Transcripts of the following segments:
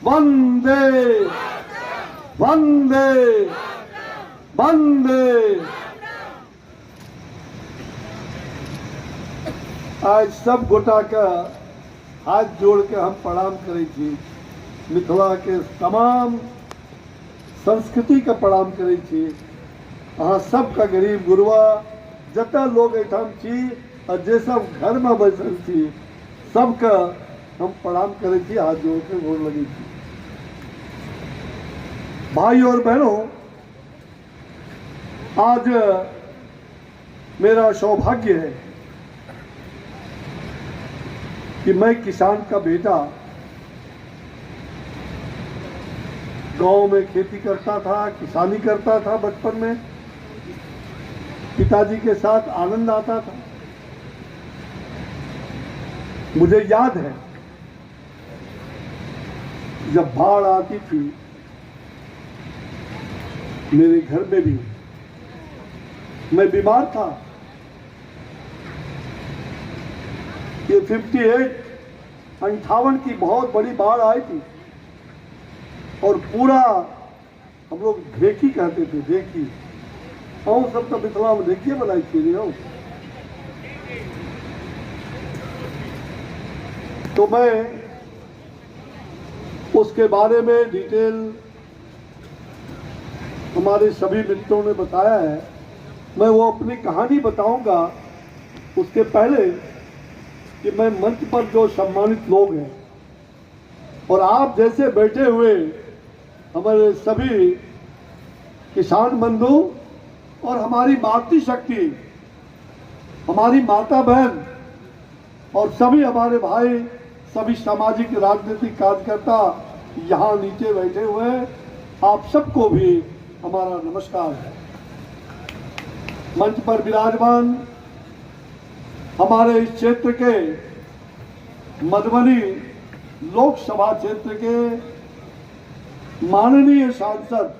वंदे वंदे वंदे। आज सब गोटा का हाथ जोड़ के हम प्रणाम करे छी, मिथिला के तमाम संस्कृति का प्रणाम करे छी। अहाँ सबका गरीब गुरुआ जतऽ लोग एठाम छी और जे सब घर में बैसल छी सबका हम प्रणाम करे छी, हाथ जोड़ के गोर लगे छी। भाई और बहनों, आज मेरा सौभाग्य है कि मैं किसान का बेटा गांव में खेती करता था, किसानी करता था। बचपन में पिताजी के साथ आनंद आता था। मुझे याद है जब बाढ़ आती थी मेरे घर में भी, मैं बीमार था। ये 58 की बहुत बड़ी बाढ़ आई थी और पूरा हम लोग ढेकी कहते थे, ढेकी। और सब तो मिथिला में ढेकी बनाई थी। तो मैं उसके बारे में डिटेल हमारे सभी मित्रों ने बताया है। मैं वो अपनी कहानी बताऊंगा उसके पहले कि मैं मंच पर जो सम्मानित लोग हैं और आप जैसे बैठे हुए हमारे सभी किसान बंधु और हमारी मातृशक्ति, हमारी माता बहन और सभी हमारे भाई, सभी सामाजिक राजनीतिक कार्यकर्ता यहाँ नीचे बैठे हुए हैं, आप सबको भी हमारा नमस्कार है। मंच पर विराजमान हमारे इस क्षेत्र के मधुबनी लोकसभा क्षेत्र के माननीय सांसद,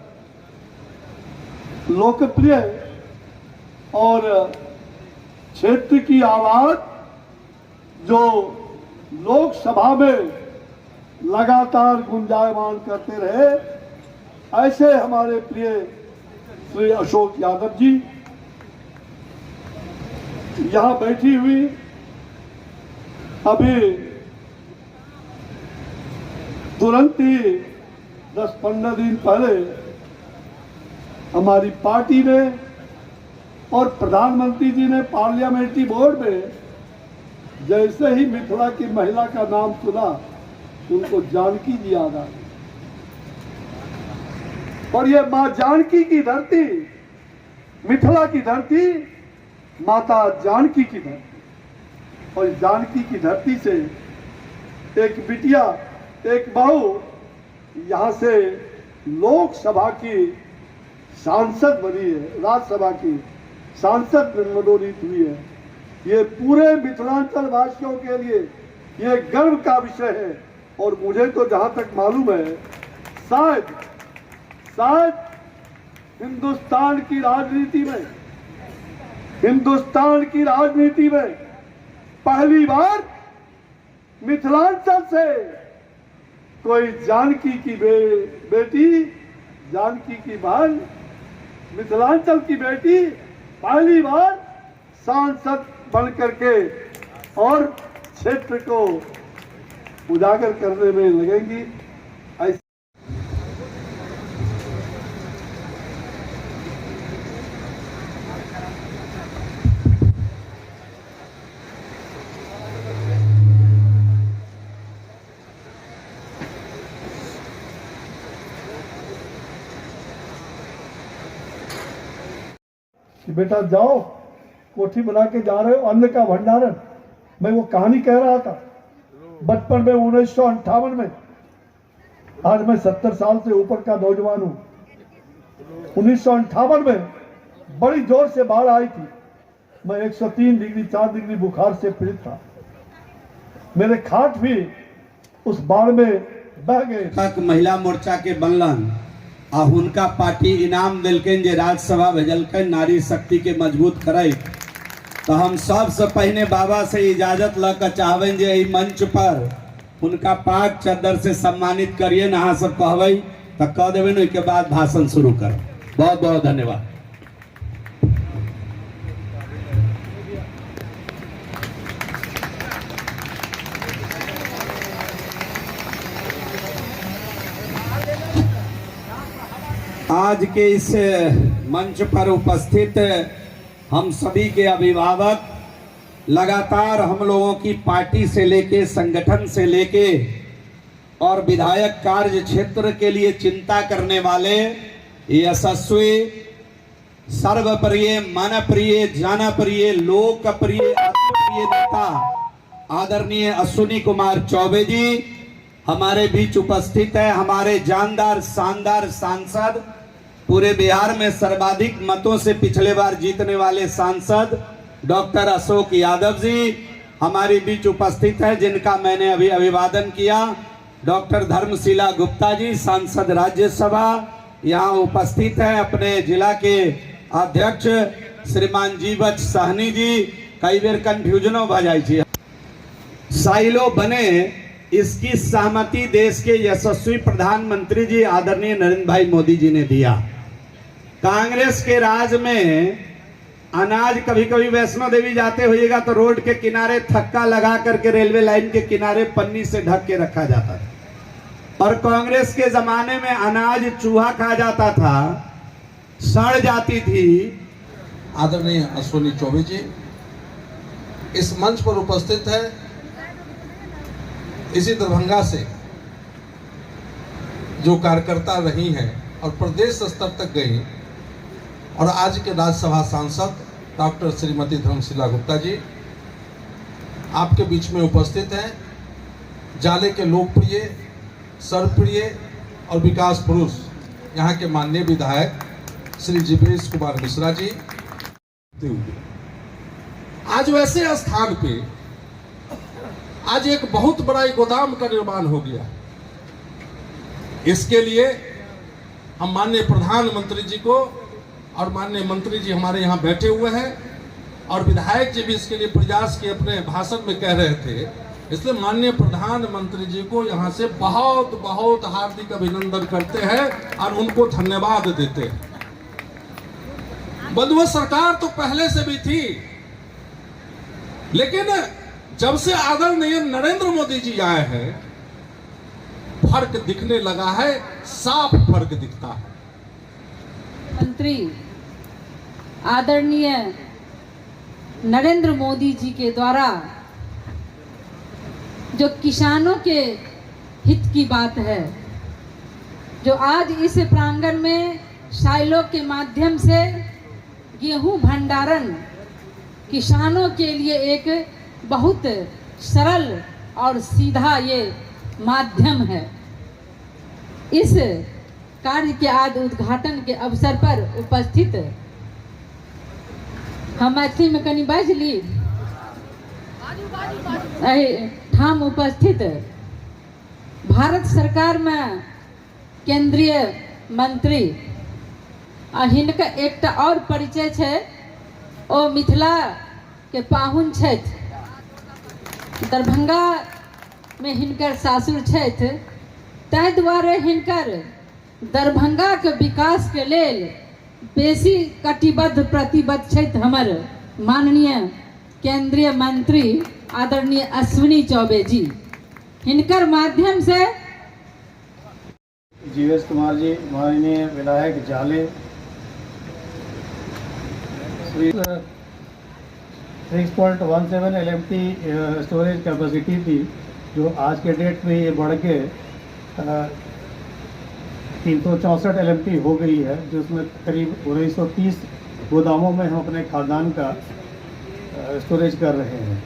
लोकप्रिय और क्षेत्र की आवाज जो लोकसभा में लगातार गुंजायमान करते रहे, ऐसे हमारे प्रिय श्री अशोक यादव जी यहाँ बैठी हुई अभी तुरंत ही 10-15 दिन पहले हमारी पार्टी ने और प्रधानमंत्री जी ने पार्लियामेंट्री बोर्ड में जैसे ही मिथिला की महिला का नाम सुना उनको जानकी जी याद आ गई। और ये मां जानकी की धरती, मिथिला की धरती, माता जानकी की धरती। और जानकी की धरती से एक बिटिया, एक बहू यहाँ से लोकसभा की सांसद बनी है, राज्यसभा की सांसद मनोनीत हुई है। ये पूरे मिथिलांचल वासियों के लिए ये गर्व का विषय है। और मुझे तो जहाँ तक मालूम है शायद हिंदुस्तान की राजनीति में पहली बार मिथिलांचल से कोई जानकी की बेटी, जानकी की बहन, मिथिलांचल की बेटी पहली बार सांसद बन करके और क्षेत्र को उजागर करने में लगेंगी। ऐसे कि बेटा जाओ, कोठी बना के जा रहे हो, अन्न का भंडारण। मैं वो कहानी कह रहा था बचपन में 1958 में। आज मैं 70 साल से ऊपर का नौजवान हूं। 1958 में बड़ी जोर से बाढ़ आई थी। मैं 103 डिग्री 4 डिग्री बुखार से पीड़ित था। मेरे खाट भी उस बाढ़ में बह गए। महिला मोर्चा के बनलन आ हुनका पार्टी इनाम दिलकन जे राज्यसभा भेजलकन नारी शक्ति के मजबूत करे। तो हम सबसे पहले बाबा से इजाजत लकर चाहबन जे मंच पर उनका पाक चद्दर से सम्मानित करिए। नहा सब कहबई तो कह देवे न, के बाद भाषण शुरू कर। बहुत बहुत धन्यवाद। आज के इस मंच पर उपस्थित हम सभी के अभिभावक, लगातार हम लोगों की पार्टी से लेके, संगठन से लेके और विधायक कार्य क्षेत्र के लिए चिंता करने वाले यशस्वी, सर्वप्रिय, मनप्रिय, जनप्रिय, लोकप्रिय, अतिप्रिय नेता आदरणीय अश्विनी कुमार चौबे जी हमारे बीच उपस्थित है। हमारे जानदार शानदार सांसद, पूरे बिहार में सर्वाधिक मतों से पिछले बार जीतने वाले सांसद डॉक्टर अशोक यादव जी हमारे बीच उपस्थित है, जिनका मैंने अभी अभिवादन किया। डॉक्टर धर्मशिला गुप्ता जी, सांसद राज्यसभा, यहाँ उपस्थित है। अपने जिला के अध्यक्ष श्रीमान जीवच सहनी जी, कई बार कंफ्यूजनो बजाई साइलो बने, इसकी सहमति देश के यशस्वी प्रधानमंत्री जी आदरणीय नरेंद्र भाई मोदी जी ने दिया। कांग्रेस के राज में अनाज कभी कभी वैष्णो देवी जाते होइएगा तो रोड के किनारे थक्का लगा करके रेलवे लाइन के किनारे पन्नी से ढक के रखा जाता था। और कांग्रेस के जमाने में अनाज चूहा खा जाता था, सड़ जाती थी। आदरणीय अश्विनी चौबे जी इस मंच पर उपस्थित है। इसी दरभंगा से जो कार्यकर्ता रही हैं और प्रदेश स्तर तक गई, और आज के राज्यसभा सांसद डॉक्टर श्रीमती धर्मशिला गुप्ता जी आपके बीच में उपस्थित हैं। जाले के लोकप्रिय, सर्वप्रिय और विकास पुरुष यहाँ के माननीय विधायक श्री जीवेश कुमार मिश्रा जी। आज वैसे स्थान पे आज एक बहुत बड़ा गोदाम का निर्माण हो गया। इसके लिए हम माननीय प्रधानमंत्री जी को, और माननीय मंत्री जी हमारे यहाँ बैठे हुए हैं, और विधायक जी भी इसके लिए प्रयास किए, अपने भाषण में कह रहे थे। इसलिए माननीय प्रधानमंत्री जी को यहाँ से बहुत बहुत हार्दिक अभिनंदन करते हैं और उनको धन्यवाद देते हैं। बंधुओं, सरकार तो पहले से भी थी, लेकिन जब से आदरणीय नरेंद्र मोदी जी आए हैं फर्क दिखने लगा है, साफ फर्क दिखता है। मंत्री आदरणीय नरेंद्र मोदी जी के द्वारा जो किसानों के हित की बात है, जो आज इस प्रांगण में साइलो के माध्यम से गेहूं भंडारण किसानों के लिए एक बहुत सरल और सीधा ये माध्यम है। इस कार्य के आज उद्घाटन के अवसर पर उपस्थित हम मैथिली में कनी बाजली ठाम उपस्थित भारत सरकार में केंद्रीय मंत्री आ हिनका एकटा और परिचय है, ओ मिथिला के पाहुन छथि। दरभंगा में हिनकर सासुर छथि, ताहि दुआरे हिनकर दरभंगा के विकास के लेल बेसी कटिबद्ध प्रतिबद्ध छथि हमर माननीय केंद्रीय मंत्री आदरणीय अश्विनी चौबे जी। हिनकर माध्यम से जीवेश कुमार जी, माननीय विधायक जाले, 6.17 LMT स्टोरेज कैपेसिटी थी, जो आज के डेट में ये बढ़ के 364 LMT हो गई है, जिसमें करीब 1930 गोदामों में हम अपने खाद्यान्न का स्टोरेज कर रहे हैं।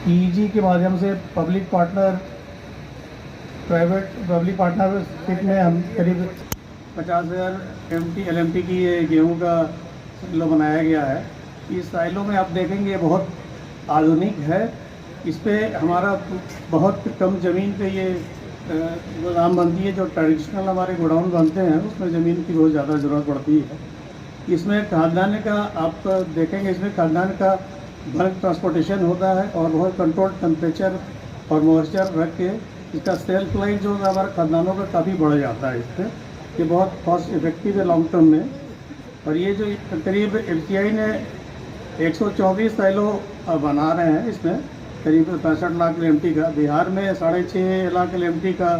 PEG के माध्यम से पब्लिक पार्टनरशिप में हम करीब 50,000 LMT की ये गेहूं का साइलो बनाया गया है। इस साइलो में आप देखेंगे बहुत आधुनिक है। इस पे हमारा बहुत कम ज़मीन पे ये गोदाम बनती है। जो ट्रेडिशनल हमारे गोडाउन बनते हैं उसमें ज़मीन की बहुत ज़्यादा ज़रूरत पड़ती है। इसमें खाद्यान्न का आप देखेंगे, इसमें खाद्यान्न का बल्क ट्रांसपोर्टेशन होता है और बहुत कंट्रोल टेम्परेचर और मॉइस्चर रख के इसका सेल्फ लाइफ जो है हमारे खदानों का काफ़ी बढ़ जाता है इससे। ये बहुत कॉस्ट इफेक्टिव है लॉन्ग टर्म में। और ये जो करीब एफसीआई ने 124 साइलो बना रहे हैं, इसमें करीब 65 लाख LMT का, बिहार में 6.5 लाख LMT का